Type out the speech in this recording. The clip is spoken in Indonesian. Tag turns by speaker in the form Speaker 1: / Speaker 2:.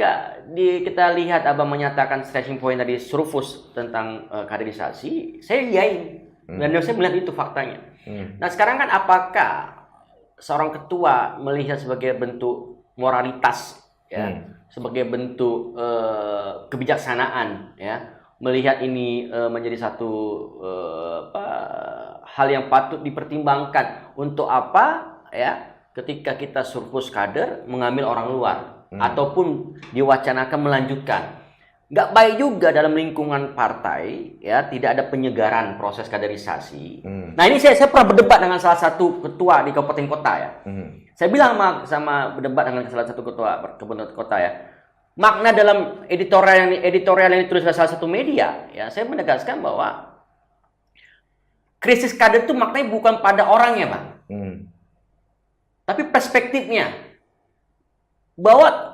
Speaker 1: ketika kita lihat Abang menyatakan stretching point dari Survus tentang kaderisasi, saya iyain. Dan saya melihat itu faktanya. Nah sekarang kan apakah seorang ketua melihat sebagai bentuk moralitas, ya, sebagai bentuk kebijaksanaan, ya, melihat ini menjadi satu hal yang patut dipertimbangkan untuk apa, ya, ketika kita surplus kader mengambil orang luar ataupun diwacanakan melanjutkan. Nggak baik juga dalam lingkungan partai, ya, tidak ada penyegaran proses kaderisasi. Nah ini saya pernah berdebat dengan salah satu ketua di kabupaten kota, ya. Saya bilang sama berdebat dengan salah satu ketua kabupaten kota, ya. Makna dalam editorial yang ditulis oleh salah satu media, ya, saya menegaskan bahwa krisis kader itu maknanya bukan pada orangnya, Bang. Tapi perspektifnya. Bahwa